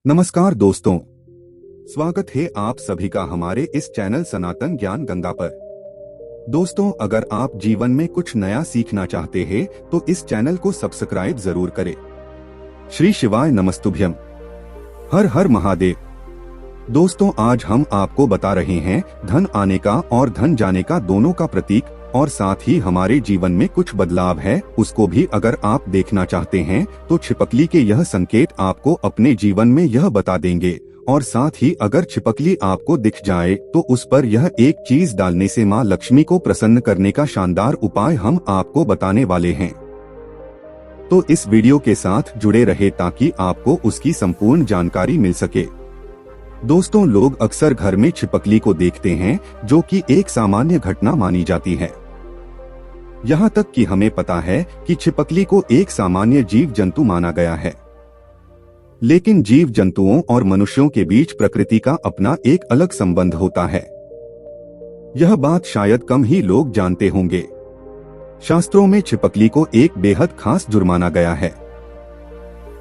नमस्कार दोस्तों, स्वागत है आप सभी का हमारे इस चैनल सनातन ज्ञान गंगा पर। दोस्तों, अगर आप जीवन में कुछ नया सीखना चाहते हैं तो इस चैनल को सब्सक्राइब जरूर करें। श्री शिवाय नमस्तुभ्यम। हर हर महादेव। दोस्तों, आज हम आपको बता रहे हैं धन आने का और धन जाने का दोनों का प्रतीक, और साथ ही हमारे जीवन में कुछ बदलाव है उसको भी अगर आप देखना चाहते हैं तो छिपकली के यह संकेत आपको अपने जीवन में यह बता देंगे। और साथ ही अगर छिपकली आपको दिख जाए तो उस पर यह एक चीज डालने से माँ लक्ष्मी को प्रसन्न करने का शानदार उपाय हम आपको बताने वाले हैं। तो इस वीडियो के साथ जुड़े रहे ताकि आपको उसकी संपूर्ण जानकारी मिल सके। दोस्तों, लोग अक्सर घर में छिपकली को देखते हैं, जो कि एक सामान्य घटना मानी जाती है। यहाँ तक कि हमें पता है कि छिपकली को एक सामान्य जीव जंतु माना गया है, लेकिन जीव जंतुओं और मनुष्यों के बीच प्रकृति का अपना एक अलग संबंध होता है। यह बात शायद कम ही लोग जानते होंगे। शास्त्रों में छिपकली को एक बेहद खास जुर्माना गया है।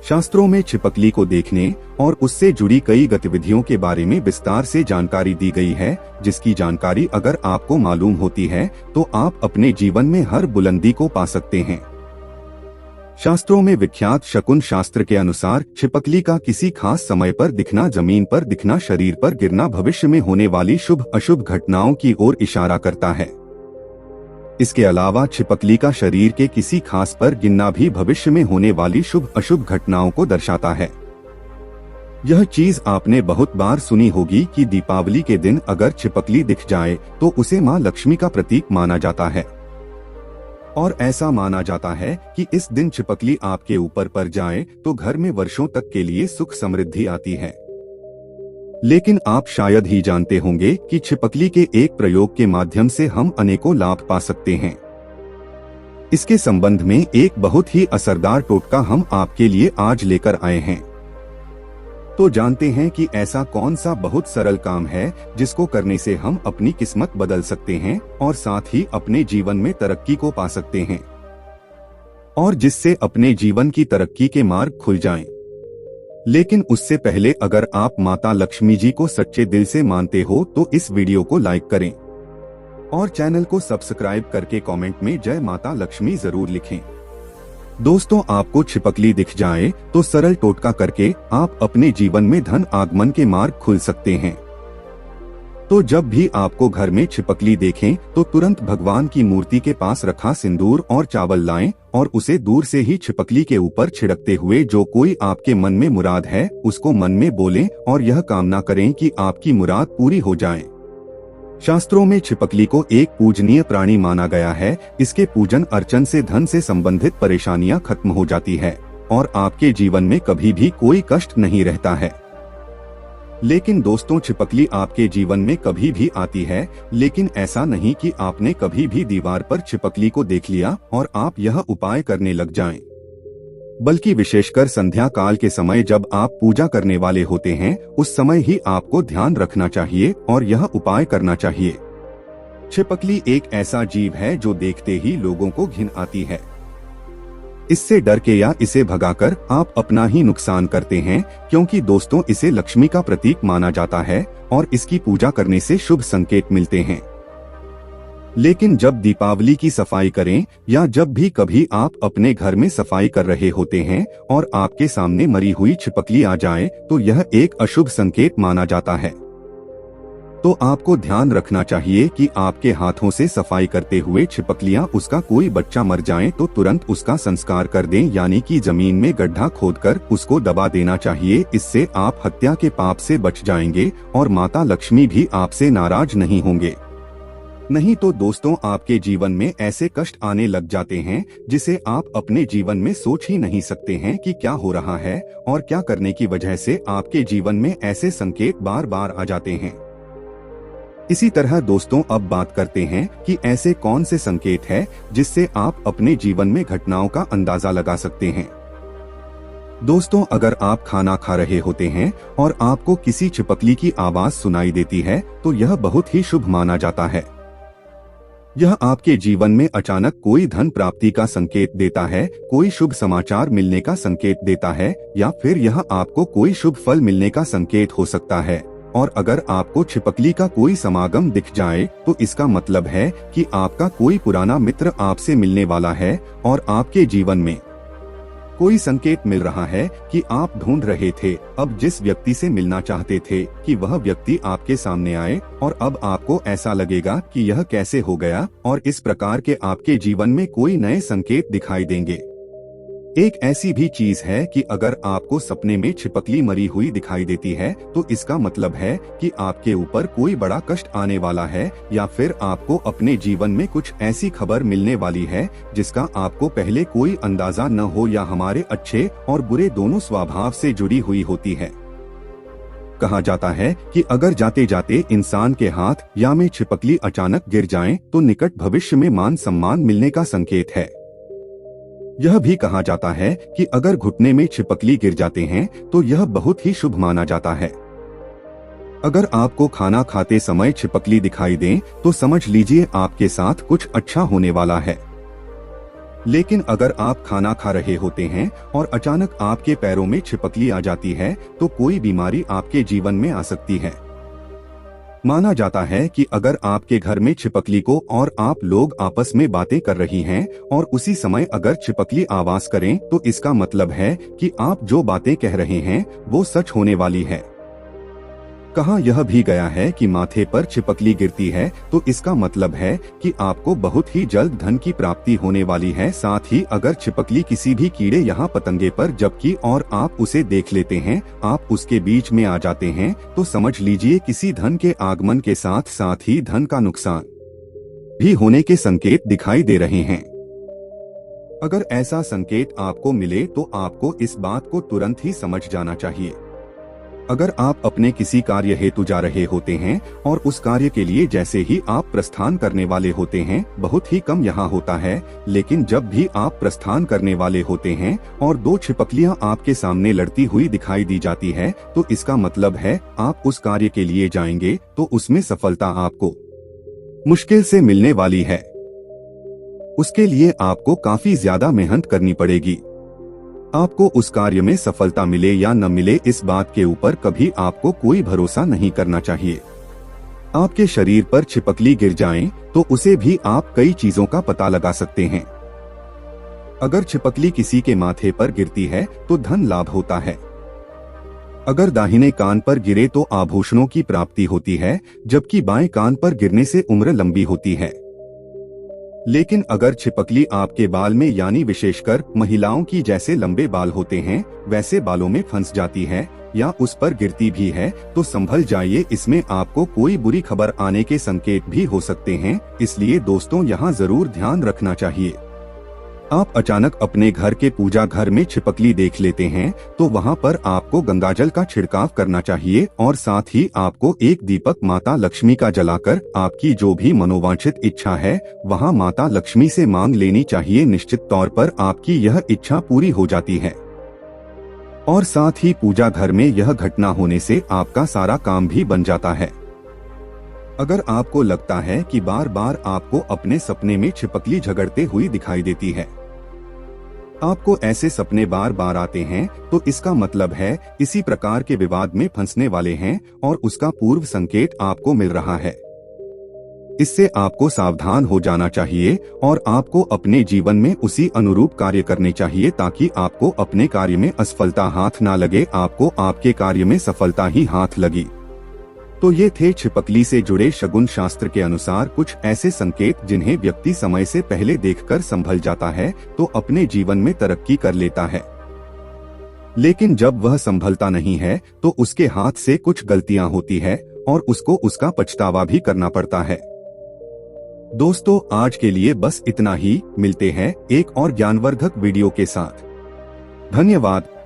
शास्त्रों में छिपकली को देखने और उससे जुड़ी कई गतिविधियों के बारे में विस्तार से जानकारी दी गई है, जिसकी जानकारी अगर आपको मालूम होती है तो आप अपने जीवन में हर बुलंदी को पा सकते हैं। शास्त्रों में विख्यात शकुन शास्त्र के अनुसार छिपकली का किसी खास समय पर दिखना, जमीन पर दिखना, शरीर पर गिरना भविष्य में होने वाली शुभ अशुभ घटनाओं की ओर इशारा करता है। इसके अलावा छिपकली का शरीर के किसी खास पर गिरना भी भविष्य में होने वाली शुभ अशुभ घटनाओं को दर्शाता है। यह चीज आपने बहुत बार सुनी होगी कि दीपावली के दिन अगर छिपकली दिख जाए तो उसे मां लक्ष्मी का प्रतीक माना जाता है। और ऐसा माना जाता है कि इस दिन छिपकली आपके ऊपर पर जाए तो घर में वर्षों तक के लिए सुख समृद्धि आती है। लेकिन आप शायद ही जानते होंगे कि छिपकली के एक प्रयोग के माध्यम से हम अनेकों लाभ पा सकते हैं। इसके संबंध में एक बहुत ही असरदार टोटका हम आपके लिए आज लेकर आए हैं। तो जानते हैं कि ऐसा कौन सा बहुत सरल काम है जिसको करने से हम अपनी किस्मत बदल सकते हैं और साथ ही अपने जीवन में तरक्की को पा सकते हैं, और जिससे अपने जीवन की तरक्की के मार्ग खुल जाएं। लेकिन उससे पहले अगर आप माता लक्ष्मी जी को सच्चे दिल से मानते हो तो इस वीडियो को लाइक करें और चैनल को सब्सक्राइब करके कमेंट में जय माता लक्ष्मी जरूर लिखें। दोस्तों, आपको छिपकली दिख जाए तो सरल टोटका करके आप अपने जीवन में धन आगमन के मार्ग खुल सकते हैं। तो जब भी आपको घर में छिपकली देखें तो तुरंत भगवान की मूर्ति के पास रखा सिंदूर और चावल लाएं और उसे दूर से ही छिपकली के ऊपर छिड़कते हुए जो कोई आपके मन में मुराद है उसको मन में बोलें और यह कामना करें कि आपकी मुराद पूरी हो जाए। शास्त्रों में छिपकली को एक पूजनीय प्राणी माना गया है। इसके पूजन अर्चन से धन से संबंधित परेशानियां खत्म हो जाती है और आपके जीवन में कभी भी कोई कष्ट नहीं रहता है। लेकिन दोस्तों, छिपकली आपके जीवन में कभी भी आती है, लेकिन ऐसा नहीं कि आपने कभी भी दीवार पर छिपकली को देख लिया और आप यह उपाय करने लग जाएं। बल्कि विशेषकर संध्या काल के समय जब आप पूजा करने वाले होते हैं, उस समय ही आपको ध्यान रखना चाहिए और यह उपाय करना चाहिए। छिपकली एक ऐसा जीव है जो देखते ही लोगों को घिन आती है। इससे डर के या इसे भगाकर आप अपना ही नुकसान करते हैं, क्योंकि दोस्तों इसे लक्ष्मी का प्रतीक माना जाता है और इसकी पूजा करने से शुभ संकेत मिलते हैं। लेकिन जब दीपावली की सफाई करें या जब भी कभी आप अपने घर में सफाई कर रहे होते हैं और आपके सामने मरी हुई छिपकली आ जाए तो यह एक अशुभ संकेत माना जाता है। तो आपको ध्यान रखना चाहिए कि आपके हाथों से सफाई करते हुए छिपकलियां उसका कोई बच्चा मर जाए तो तुरंत उसका संस्कार कर दें, यानी कि जमीन में गड्ढा खोदकर उसको दबा देना चाहिए। इससे आप हत्या के पाप से बच जाएंगे और माता लक्ष्मी भी आपसे नाराज नहीं होंगे। नहीं तो दोस्तों, आपके जीवन में ऐसे कष्ट आने लग जाते हैं जिसे आप अपने जीवन में सोच ही नहीं सकते हैं कि क्या हो रहा है और क्या करने की वजह से आपके जीवन में ऐसे संकेत बार बार आ जाते हैं। इसी तरह दोस्तों, अब बात करते हैं कि ऐसे कौन से संकेत हैं जिससे आप अपने जीवन में घटनाओं का अंदाजा लगा सकते हैं। दोस्तों, अगर आप खाना खा रहे होते हैं और आपको किसी छिपकली की आवाज सुनाई देती है तो यह बहुत ही शुभ माना जाता है। यह आपके जीवन में अचानक कोई धन प्राप्ति का संकेत देता है, कोई शुभ समाचार मिलने का संकेत देता है, या फिर यह आपको कोई शुभ फल मिलने का संकेत हो सकता है। और अगर आपको छिपकली का कोई समागम दिख जाए तो इसका मतलब है कि आपका कोई पुराना मित्र आपसे मिलने वाला है और आपके जीवन में कोई संकेत मिल रहा है कि आप ढूंढ रहे थे अब जिस व्यक्ति से मिलना चाहते थे कि वह व्यक्ति आपके सामने आए, और अब आपको ऐसा लगेगा कि यह कैसे हो गया, और इस प्रकार के आपके जीवन में कोई नए संकेत दिखाई देंगे। एक ऐसी भी चीज है कि अगर आपको सपने में छिपकली मरी हुई दिखाई देती है तो इसका मतलब है कि आपके ऊपर कोई बड़ा कष्ट आने वाला है, या फिर आपको अपने जीवन में कुछ ऐसी खबर मिलने वाली है जिसका आपको पहले कोई अंदाजा न हो, या हमारे अच्छे और बुरे दोनों स्वभाव से जुड़ी हुई होती है। कहा जाता है कि अगर जाते जाते इंसान के हाथ या में छिपकली अचानक गिर जाए तो निकट भविष्य में मान सम्मान मिलने का संकेत है। यह भी कहा जाता है कि अगर घुटने में छिपकली गिर जाते हैं तो यह बहुत ही शुभ माना जाता है। अगर आपको खाना खाते समय छिपकली दिखाई दे तो समझ लीजिए आपके साथ कुछ अच्छा होने वाला है। लेकिन अगर आप खाना खा रहे होते हैं और अचानक आपके पैरों में छिपकली आ जाती है तो कोई बीमारी आपके जीवन में आ सकती है। माना जाता है कि अगर आपके घर में छिपकली को और आप लोग आपस में बातें कर रही हैं और उसी समय अगर छिपकली आवाज करें तो इसका मतलब है कि आप जो बातें कह रहे हैं वो सच होने वाली है। कहा यह भी गया है कि माथे पर छिपकली गिरती है तो इसका मतलब है कि आपको बहुत ही जल्द धन की प्राप्ति होने वाली है। साथ ही अगर छिपकली किसी भी कीड़े यहाँ पतंगे पर जबकि और आप उसे देख लेते हैं, आप उसके बीच में आ जाते हैं, तो समझ लीजिए किसी धन के आगमन के साथ साथ ही धन का नुकसान भी होने के संकेत दिखाई दे रहे हैं। अगर ऐसा संकेत आपको मिले तो आपको इस बात को तुरंत ही समझ जाना चाहिए। अगर आप अपने किसी कार्य हेतु जा रहे होते हैं और उस कार्य के लिए जैसे ही आप प्रस्थान करने वाले होते हैं, बहुत ही कम यहाँ होता है, लेकिन जब भी आप प्रस्थान करने वाले होते हैं और दो छिपकलियाँ आपके सामने लड़ती हुई दिखाई दी जाती है तो इसका मतलब है आप उस कार्य के लिए जाएंगे तो उसमें सफलता आपको मुश्किल से मिलने वाली है। उसके लिए आपको काफी ज्यादा मेहनत करनी पड़ेगी। आपको उस कार्य में सफलता मिले या न मिले इस बात के ऊपर कभी आपको कोई भरोसा नहीं करना चाहिए। आपके शरीर पर छिपकली गिर जाए तो उसे भी आप कई चीजों का पता लगा सकते हैं। अगर छिपकली किसी के माथे पर गिरती है तो धन लाभ होता है। अगर दाहिने कान पर गिरे तो आभूषणों की प्राप्ति होती है, जबकि बाएं कान पर गिरने से उम्र लंबी होती है। लेकिन अगर छिपकली आपके बाल में यानी विशेषकर महिलाओं की जैसे लंबे बाल होते हैं वैसे बालों में फंस जाती है या उस पर गिरती भी है तो संभल जाइए, इसमें आपको कोई बुरी खबर आने के संकेत भी हो सकते हैं। इसलिए दोस्तों यहाँ जरूर ध्यान रखना चाहिए। आप अचानक अपने घर के पूजा घर में छिपकली देख लेते हैं तो वहाँ पर आपको गंगाजल का छिड़काव करना चाहिए और साथ ही आपको एक दीपक माता लक्ष्मी का जलाकर आपकी जो भी मनोवांछित इच्छा है वहाँ माता लक्ष्मी से मांग लेनी चाहिए। निश्चित तौर पर आपकी यह इच्छा पूरी हो जाती है। और साथ ही पूजा घर में यह घटना होने से आपका सारा काम भी बन जाता है। अगर आपको लगता है कि बार बार आपको अपने सपने में छिपकली झगड़ते हुई दिखाई देती है, आपको ऐसे सपने बार बार आते हैं तो इसका मतलब है इसी प्रकार के विवाद में फंसने वाले हैं और उसका पूर्व संकेत आपको मिल रहा है। इससे आपको सावधान हो जाना चाहिए और आपको अपने जीवन में उसी अनुरूप कार्य करने चाहिए ताकि आपको अपने कार्य में असफलता हाथ ना लगे, आपको आपके कार्य में सफलता ही हाथ लगी। तो ये थे छिपकली से जुड़े शगुन शास्त्र के अनुसार कुछ ऐसे संकेत जिन्हें व्यक्ति समय से पहले देखकर संभल जाता है तो अपने जीवन में तरक्की कर लेता है। लेकिन जब वह संभलता नहीं है तो उसके हाथ से कुछ गलतियां होती है और उसको उसका पछतावा भी करना पड़ता है। दोस्तों आज के लिए बस इतना ही, मिलते हैं एक और ज्ञानवर्धक वीडियो के साथ। धन्यवाद।